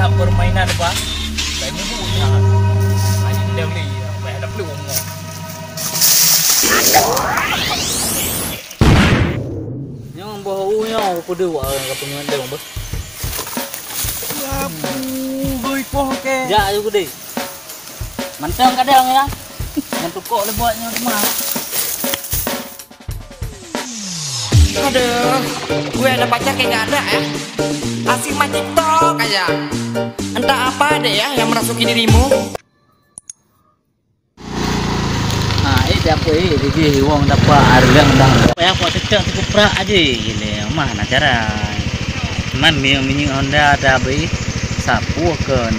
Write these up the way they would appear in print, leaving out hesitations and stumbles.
nak permainan apa? Saya minggu ya. Hanya dia beli, bayar dah beli uang. Yang bau yang pada wak katanya dia bang. Apa? Goi poh ke? Ya juga deh. Mantang kadang ya. Yang tukok le buatnya rumah. Aduh, gue ada pacar kayak gak ada ya. Asik main TikTok aja. Entah apa deh ya yang merasuki dirimu. Nah, dapat dia uang dapat harga dah. Apa aku cecak cukup prak aja gile. Mana cara? Man minyak Honda ada beli sapu kan.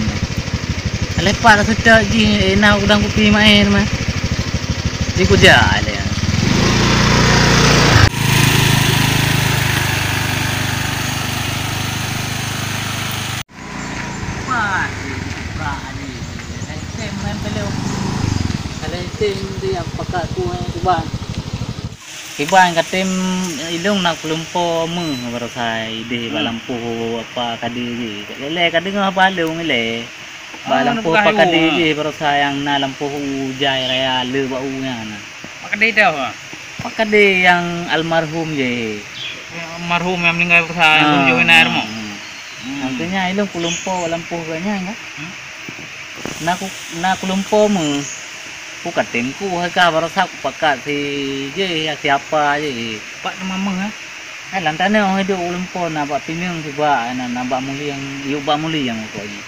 Lepas cecak ji nak udang kopi main mah. Ji kuja ada. Tim dia pakai kuah kuban. Kiban katim ilung nak kelumpo meng baru sai di balampu apa kadi ji. Lele kadi ngapa leung le. Balampu apa kadi ji baru sayang na lampu ujai raya le bau nya na. Pakade dah apa? Pakade yang almarhum je. Almarhum yang meninggal bersama jauh air mo. Nantinya ilung kelumpo lampu ganya enggak? Na kelumpo meng ku katim ku harga baru sak pakat si je siapa je Pak mama ha lantane orang hidup ulempon nampak pinang tiba nampak muli yang yuk bak muli yang ko ji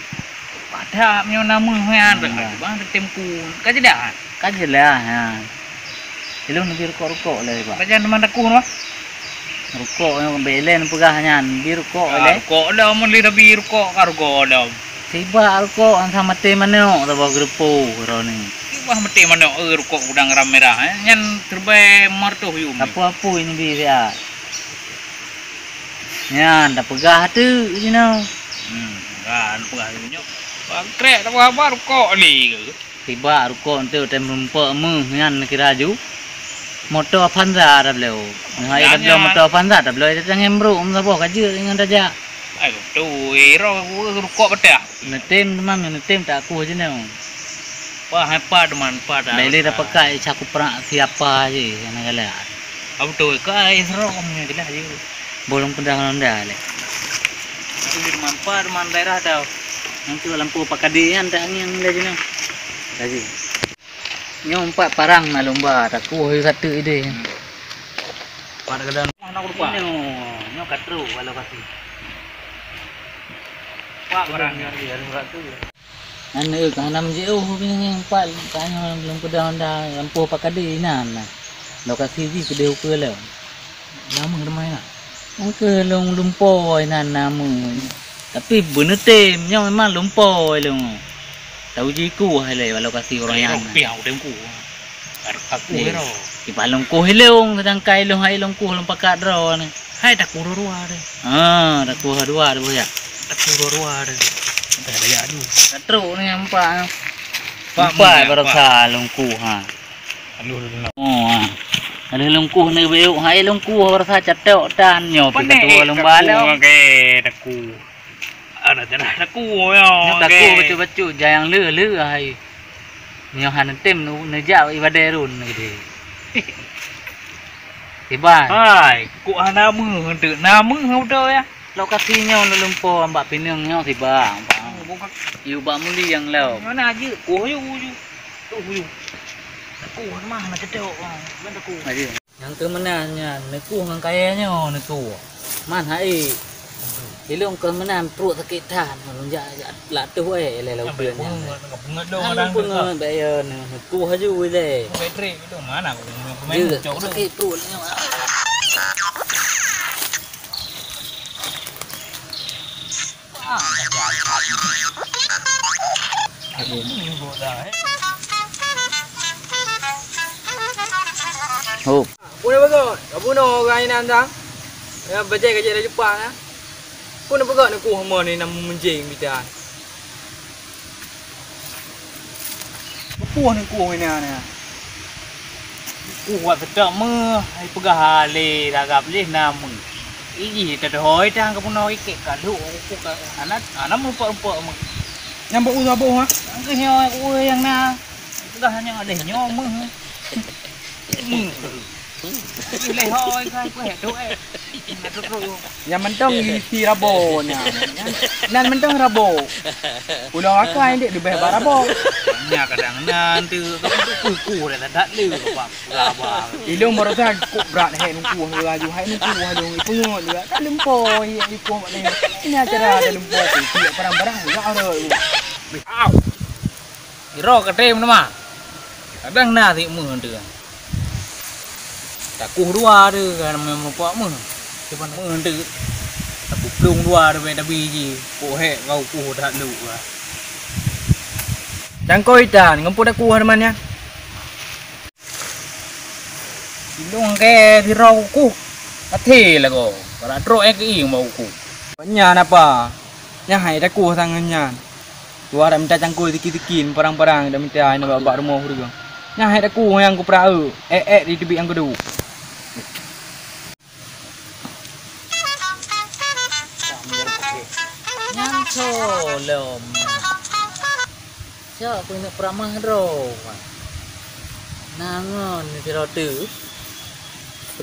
pada punya nama han bang temku kaje dah kajelah ha ilung nabi rukok le pak baca teman aku no rukok yang belen pegahnya bi rukok le rukok dah meli nabi rukok kargo dah tiba rukok ang sama te maneo taba grupo roni wah mesti mana rukok udang ram merah nyan terbaik martuh yum apa-apa ini bi dia nyan dah pegah tu you know kan pegah tu krek tak apa rukok ni tiba rukok tu tem rumpok mu nyan kira ju motor Avanza dah beleu hai dah beleu motor Avanza dah beleu tang embro um sabo kaje dengan raja ai tu ero rukok betul netem mam netem tak aku je nau wah apa teman pada lele dah pakai cakup perak siapa je yang kala apa tu kai serom ni jelas je bolong pedang Honda le ini manfaat teman daerah dah nanti lampu pakadian tak angin le je nau kaji nyompak parang na lomba tak ku satu ide pada kedan nak lupa nyo katru walau kasih pak barangnya dia tu anu kanam jauh punya empat tanya belum pedang dah lampu pakadi nan lokasi di kedeu ke le nama rumah nak ke long lumpo nan nama tapi bener temnya memang lumpo long tahu jiku hai le lokasi orang yang piau demku aku hero di balong ku hilong sedang kai long hai long ku long pakat dro ni hai tak kurua de tak kurua de ya tak kurua de dah ya adu katru ni nampak nampak baru salungku ha alu oh ada lungkuh ni beuk hai lungkuh baru sa catok dan nyo ketua lomba le okey taku ada janah taku yo taku betul-betul jayang le hai nyo han tem nu nejau ibaderun gede tiba hai ku nama hendak nama hau ya lokasinya lumpo ambak pinang nyo tiba yu bak muli yang lau mana aja ku yu tu yu aku mah nak cedok ben aku aja yang tu menanya neku ngan kayanya neku man hai ilung ke menam perut sakit tan menja la tu le lau beulnya ngedong orang pun bayar neku haju le bateri itu mana aku main cok sakit perut nya Oh. Punya bagot, punya orang ini nandang. Ya baca kerja dari Jepang ya. Punya bagot nak kuah mana ni nama menjeng bidan. Kuah ni kuah ini ana. Kuah sedap meh, ai pegah le dah gap le nama. Ih, terhoi tang ke puno ikek kadu aku ka anak rumput mah. Nyambuk usah boh ha. Ang nyo aku yang na. Dah hanya ada nyo mah. Leh hoi kai ku het tu Yang mentong isi rabo nya. Nan mentong rabo. Pulau akai dek di beh rabo. Nya kadang nanti kamu ku dah tak lu apa. Laba. Ilung merasa ku berat hai nungku haju hai nungku haju ipu juga. Tak lempo ya ipu mak ni. Ini acara ada lempo ku tiap barang-barang enggak ada. Au. Iro kadem nama. Kadang na thì mưa tu. Tak ku dua tu kan memang pak mưa. Cuman mưa tu. Tak ku plung dua tu dah biji. Ku he kau ku dah lu. Jangan kau ikan, ngompo dah ku harman ya. Ilung ke thì rau ku. Ati lah ko. Kalau tro ek ing mau ku. Nyan apa? Nya hai dah ku sang nyan. Tua dah minta cangkul tikin-tikin parang-parang dah minta nak bawa rumah hurung. Nya hai dah ku yang ku perau. Di tepi yang kedua. Nyam lom. Siapa aku nak peramah ro. Nangon ni ro tu.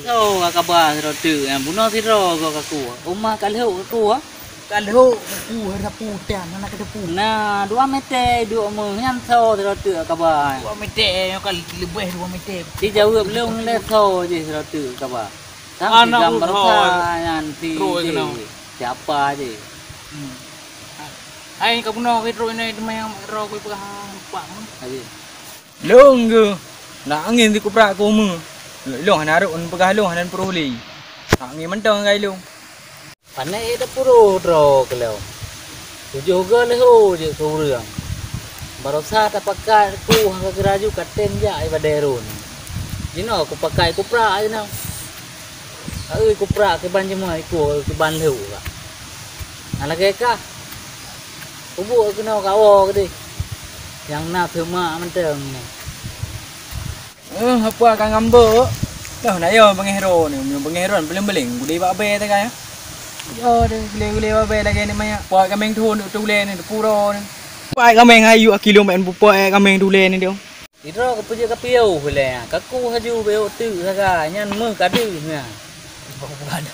Oh, kabar ro tu. Yang bunuh si ro ko kaku. Uma kalhu kaku. Kalau ku ada putan anak ada pu. Nah, 2 meter 2 mung nyam so ro tu kabar. 2 meter kali lebih 2 meter. Di jauh belum le so je ro tu kabar. Anak gambar nanti. Siapa je. Ai ka puno ke ro ni demang ro ku pak. Aje. Long ke. Nak angin di kuprak ku mu. Long hanaruk un pegah long hanan peruli. Angin mentong gai long. Panai dah puro ro kalau. Tujuh ga leho je ku reang. Barosa tak pakai ku ha geraju katen ja ai baderun. Jino ku pakai kuprak aje nang. Ai kuprak ke ban jemai ku ke ban leho ka. Ala ke ka. Ubu kena kawo ke di. Yang nak firma menteng ni. Apa akan ngambek? Dah nak yo pengehro ni, pengehro beling-beling. Gudi bak be tak ya? Yo de gule-gule bak be lagi ni maya. Puak kameng thun tu le ni puro ni. Puak kameng ayu kilo men puak kameng tu le ni dia. Iro ke puja ke piau boleh. Kaku haju beo tu saga nyan meh kadu nya.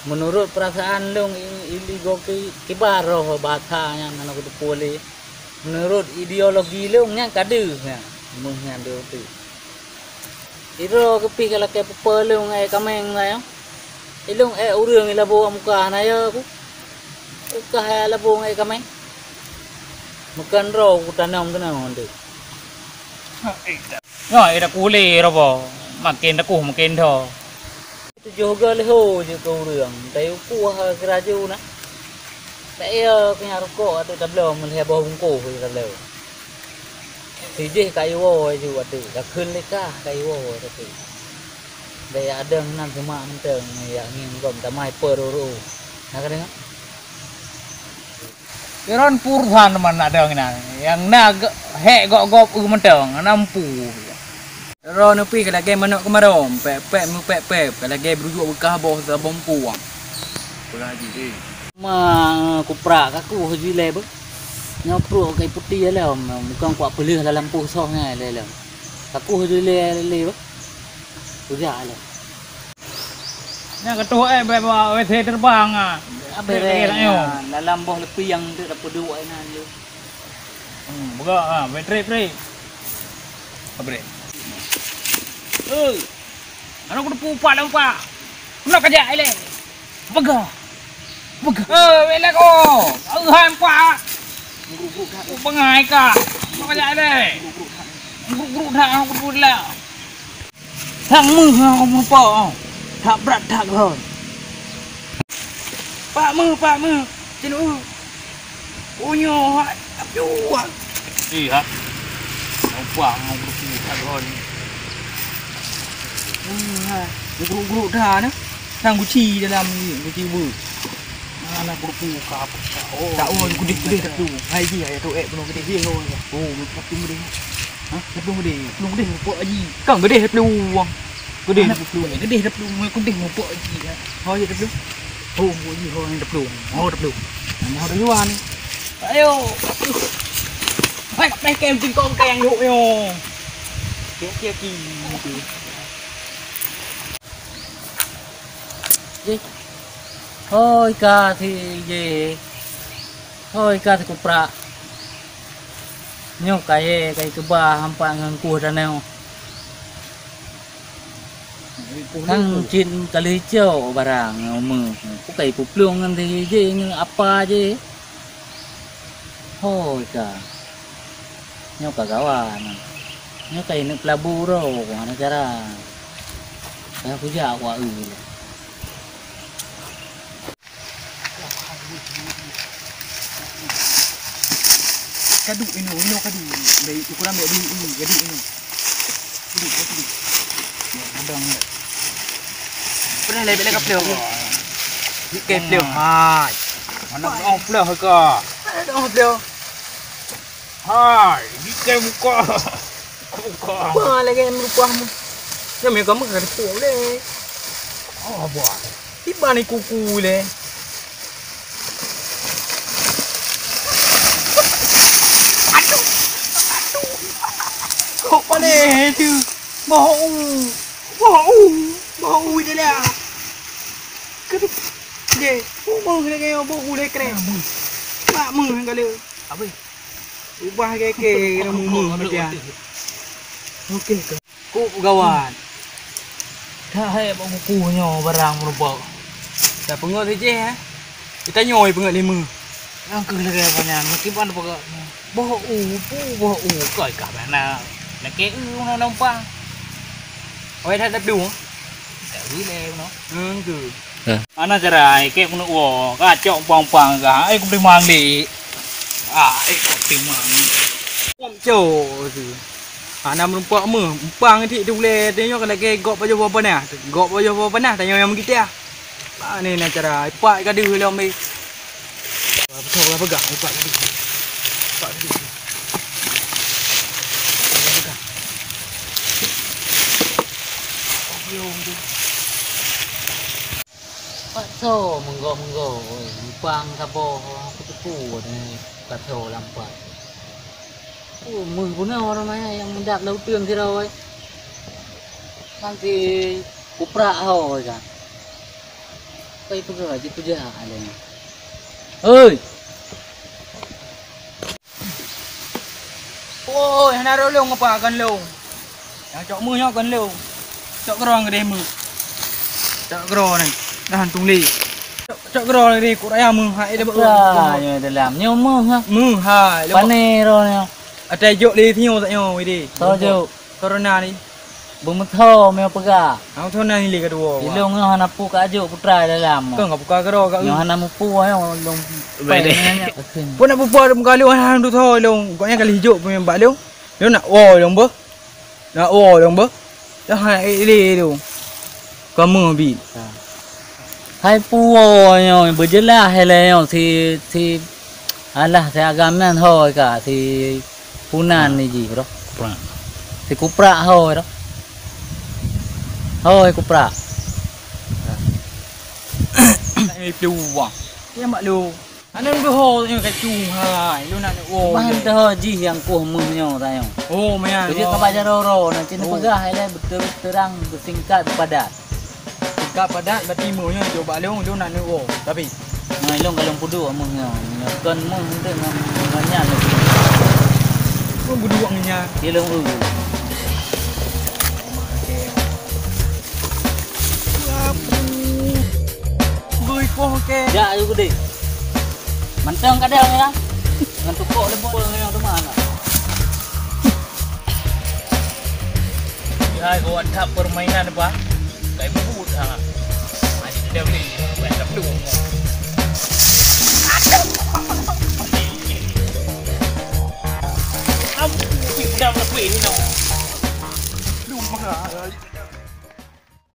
Menurut perasaan long iligo ke baro bahasa yang anak tu pole. Menurut ideologi long yang kadu nya. Meh nya do tu. Iro ke pi kalau ke pelong ai kameng lah ya. Ilong urang ilabo muka na ya ku. Ka ha labo ai kameng. Makan ro ku tanam tu na onde. Ngoi ida kuli robo. Makin dah ku makin tho. Tu juga leho je kau urang. Tapi ku ha keraju na. Tapi kena rokok atau tablo melihat bau bungku ke tablo. Sijih kayu wo je waktu. Dah kun leka kayu wo tu. Daya ada nan semua menteng yang ngin gom tamai peruru. Nak kena. Kiron purhan mana ada ngina. Yang nak he gok menteng nampu. Ro no pi kalau ke manuk kemarom, pep mu pep kalau ke berujuk bekah boh sabom puang. Pula ji. Ma kuprak aku haji le be. Nyopro kai putih lah bukan kuat pelih dalam lampu soh ngai le. Aku haji le be. Udah lah. Yang ketua bawa WC terbang ah. Apa dalam boh lepi yang tu dapat dua nan lu. Buka ah, baterai. Apa ni? Anak aku pupa lampa. Nak kerja ile. Bega. Bela ko. Hampa. Bengai ka. Nak kerja ile. Guru dah aku lah. Thằng mưa không bỏ thả brat thả rồi pak mưa trên ô nhô hoại chua Gì hả? Ông quảng ông thả rồi. Guru dahนะทางกุชีdalam niกุชีbu. Anak berku kap. Tak gede tak tu. Hai ji ai tu belum gede dia thôi. Oh, tapi gede. Hah? Belum gede pok aji. Kan gede peluang. Gede dah peluang. Gede dah peluang. Gede pok aji. Hai je dah peluang. Oh, bunyi orang dah belum. Mau dah belum. Mau dah luar ni. Ayo. Hai, kem jengkol keng duk yo. Kia ki. Gì? Thôi ca thì gì? Thôi ca thì cục pra. Nhưng cái ba hampa ngang cua ra neo. Thang chin kali hijau barang mơ. Cái cục luang thì gì nhưng apa gì? Thôi ca. Nhưng cả kawan. Nhưng cái nước labu rồi, nó cara. Saya puja wa Kadu ino kadu. Dari ukuran baik ini, jadi ini. Kadu. Ya, abang. Pernah lebih lagi peleu. Dikit peleu. Hai. Mana on peleu ke? Ada on peleu. Hai, dikit muka. Muka. Apa lagi merupamu? Ya me kamu kada peleu le. Oh, buat. Tiba ni kuku le. Kok paling tu bau dia lah. Keduk dia, bau dia kaya bau dia keren. Tak mung kali. Apa? Ubah ke mung dia. Okey ke. Kok kawan. Dah hai bang kukunya barang merupa. Dah pengot saja. Kita nyoi pengot 5. Yang ke lagi banyak, mungkin ada apa? Bau koi cả bạn nào. Là cái nó nông pa. Oi dah đập đúng. Tự leo nó. Cứ. Ana jarai cái con nó cả chọn pang cả ai cũng đi mang đi. Ai cũng đi mang. Om cho tu. Ana merupa pang ti tu le tengok kalau ke gop aja apa nah. Gop aja apa nah tanya yang kita. Ba ni nak cara pak ka deu le mai. Betul lah pegang pak ka deu. Pak ka deu. Pak so menggo pang sabo kutu ni katho lampat. Mừng của nó đâu này yang đặt lâu tương thế rồi. Mang thì kupra rồi cả. Cây bây giờ chứ puja này. Ơi. Ôi, hắn nào lông apa kan lông. Yang cok mưa nhau kan lông. Cok kerong ke demo. Cok kerong này, dah tung li. Cok kerong này đi, cũng đã mưa hai đã bự. Rồi để làm nhiều mưa ha. Mưa hai. Pane rồi nè. Ở đây dụ đi thì nhiều tại nhiều đi. Thôi dụ. Corona đi. Bung tho meo pega. Ang thon này li cái đồ. Ilong nó hana pu ka dụ putra để làm. Kau ngap ka kero ka. Yo hana mu pu ayo long. Về đây. Pun nak pu muka lu han tu thôi long. Kau yang kali hijau pun mbak lu. Lu nak long bơ. Nak long bơ. Dah hai li tu. Kau mưa bị. Hai pu rồi bữa giờ là hay là thì Allah thì agama thôi cả thì punan ni gì đó. Thì kupra thôi đó. Thôi kupra. Ai du à. Cái mà lu. Anh em cứ hồ như cái chung hai, lu nak ô. Bahan dah ji yang ku muhnyo tayo. Oh, maya. Jadi kabaja roro na cina pegah hai betul terang bersingkat padat. Singkat padat berarti muhnya coba lu nak ô. Tapi ngai long kalong pudu muhnyo. Kon muh hente nganya lagi. Kau berduanya. Dia long Bơi qua ke. Ya juga deh. Manteng kadang ya. Dengan tukok lembut yang mana? Ya, kau ada permainan apa? Kayak bubut ha. Masih dia beli, banyak dulu. Aduh. Dah berapa ini no. Duh, mahal.